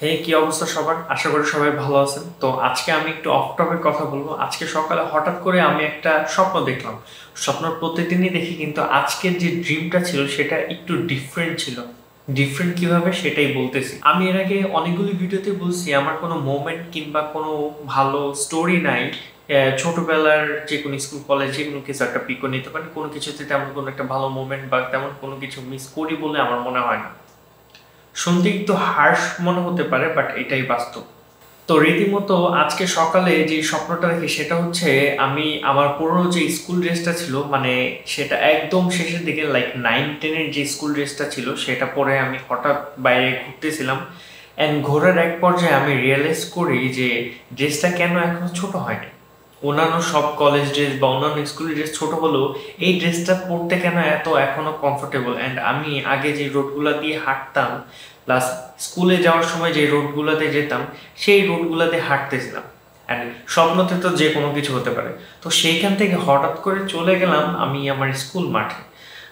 হে কি অবস্থা সবার, আশা করি সবাই ভালো আছেন। তো আজকে আমি একটু অফ টপিক কথা বলবো। আজকে সকালে হঠাৎ করে আমি একটা স্বপ্ন দেখলাম। স্বপ্ন প্রতিদিনই দেখি, কিন্তু আজকের যে ড্রিমটা ছিল সেটা একটু ডিফারেন্ট ছিল। ডিফারেন্ট কিভাবে সেটাই বলতেছি। আমি এর আগে অনেকগুলি ভিডিওতে বলছি আমার কোনো মোমেন্ট কিংবা কোনো ভালো স্টোরি নাই। ছোটবেলার যে কোনো স্কুল কলেজ যে কোনো কিছু একটা পিকও নিতে পারেন, কোনো কিছুতে তেমন কোনো একটা ভালো মোমেন্ট বা তেমন কোনো কিছু মিস করি বলে আমার মনে হয় না। শুনতে একটু হার্শ মনে হতে পারে, বাট এটাই বাস্তব। তো রীতিমতো আজকে সকালে যে স্বপ্নটা দেখি সেটা হচ্ছে আমি আমার পুরনো যে স্কুল ড্রেসটা ছিল, মানে সেটা একদম শেষের দিকে লাইক 9-10-এর যে স্কুল ড্রেসটা ছিল সেটা পরে আমি হঠাৎ বাইরে ঘুরতেছিলাম। অ্যান্ড ঘোরার এক পর্যায়ে আমি রিয়েলাইজ করি যে ড্রেসটা কেন এখনো ছোট হয়নি। অন্যান্য সব কলেজ ড্রেস বা অন্যান্য স্কুল ড্রেস ছোট হলেও এই ড্রেসটা পরতে কেন এত এখনো কমফোর্টেবল। অ্যান্ড আমি আগে যে রোডগুলো দিয়ে হাঁটতাম, প্লাস স্কুলে যাওয়ার সময় যে রোডগুলোতে যেতাম, সেই রোডগুলোতে হাঁটতেছিলাম। অ্যান্ড স্বপ্নতে তো যে কোনো কিছু হতে পারে। তো সেইখান থেকে হঠাৎ করে চলে গেলাম আমি আমার স্কুল মাঠে।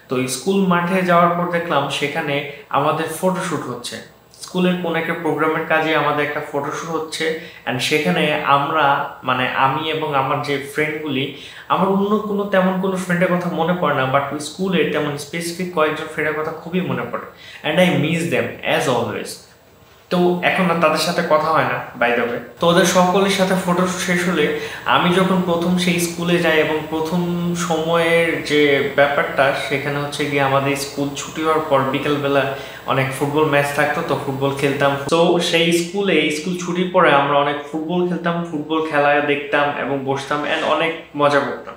তো স্কুল মাঠে যাওয়ার পর দেখলাম সেখানে আমাদের ফটোশ্যুট হচ্ছে। স্কুলের কোনো একটা প্রোগ্রামের কাজে আমাদের একটা ফটোশ্যুট হচ্ছে। অ্যান্ড সেখানে আমরা, মানে আমি এবং আমার যে ফ্রেন্ডগুলি, আমার অন্য কোনো তেমন কোনো ফ্রেন্ডের কথা মনে পড়ে না, বাট ওই স্কুলের তেমন স্পেসিফিক কয়েকজন ফ্রেন্ডের কথা খুবই মনে পড়ে। And I miss them as always. তো এখন আর তাদের সাথে কথা হয় না, বাই দ্য ওয়ে। তো ওদের সকলের সাথে ফটো শেষ হলে আমি যখন প্রথম সেই স্কুলে যাই, এবং প্রথম সময়ের যে ব্যাপারটা সেখানে হচ্ছে গিয়ে আমাদের স্কুল ছুটি হওয়ার পর বিকেলবেলা অনেক ফুটবল ম্যাচ থাকতো, তো ফুটবল খেলতাম। তো সেই স্কুল ছুটির পরে আমরা অনেক ফুটবল খেলতাম, ফুটবল খেলা দেখতাম এবং বসতাম অ্যান্ড অনেক মজা করতাম।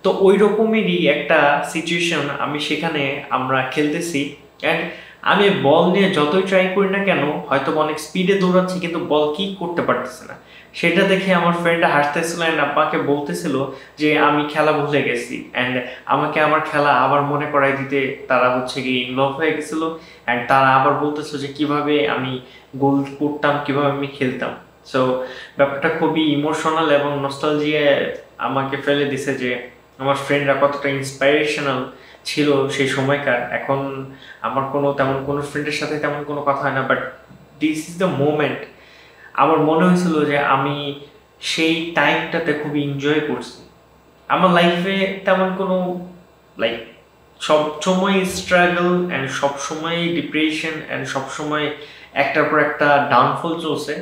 তো ওই রকমেরই একটা সিচুয়েশন আমি সেখানে, আমরা খেলতেছি। অ্যান্ড আমি বল নিয়ে যতই ট্রাই করি না কেন, হয়তো অনেক স্পিডে দৌড়াচ্ছি কিন্তু বল কি করতে পারতেছে না। সেটা দেখে আমার ফ্রেন্ডটা হাসতেছিল অ্যান্ড আব্বাকে বলতেছিল যে আমি খেলা ভুলে গেছি। অ্যান্ড আমাকে আমার খেলা আবার মনে করাই দিতে তারা হচ্ছে গিয়ে ইনভলভ হয়ে গেছিল। অ্যান্ড তারা আবার বলতেছিল যে কিভাবে আমি গোল করতাম, কিভাবে আমি খেলতাম। সো ব্যাপারটা খুবই ইমোশনাল এবং নস্টালজিয়া আমাকে ফেলে দিছে যে আমার ফ্রেন্ডরা কতটা ইন্সপাইরেশনাল ছিল সেই সময়কার। এখন আমার তেমন কোনো ফ্রেন্ডের সাথে তেমন কোনো কথা হয় না, but this is the moment. আমার মনে হয়েছিল যে আমি সেই টাইমটাতে খুবই এনজয় করছি। আমার লাইফে তেমন কোনো লাইক সব সময় স্ট্রাগল অ্যান্ড সব সময় ডিপ্রেশন অ্যান্ড সব সময় একটার পর একটা ডাউনফল চলছে।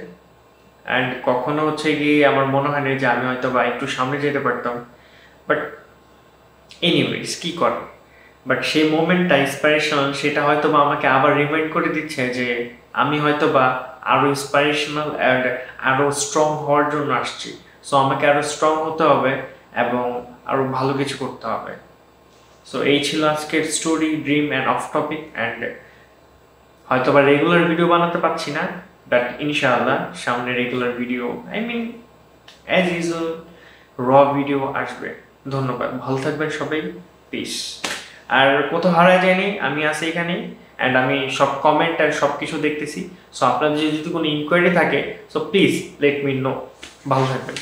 অ্যান্ড কখনো হচ্ছে গিয়ে আমার মনে হয় না যে আমি হয়তো বা একটু সামনে যেতে পারতাম। বাট এনিওয়েজ কি কর, বাট সেই মোমেন্টটা ইন্সপাইরেশনাল, সেটা হয়তো বা আমাকে আবার রিমাইন্ড করে দিচ্ছে যে আমি হয়তো বা আরও ইন্সপাইরেশনাল অ্যান্ড আরও স্ট্রং হওয়ার জন্য আসছি। সো আমাকে আরও স্ট্রং হতে হবে এবং আরও ভালো কিছু করতে হবে। সো এই ছিল আজকের story, dream and of topic. And হয়তো বা রেগুলার ভিডিও বানাতে পারছি না, বাট ইনশাআল্লাহ সামনে regular video, I mean as usual র ভিডিও আসবে। ধন্যবাদ, ভালো থাকবেন সবাই, পিস। আর কোথাও হারায় যায়নি, আমি আছি এখানেই। অ্যান্ড আমি সব কমেন্ট আর সব কিছু দেখতেছি। সো আপনাদের যদি কোনো ইনকোয়ারি থাকে, so please let me no. ভালো থাকবেন।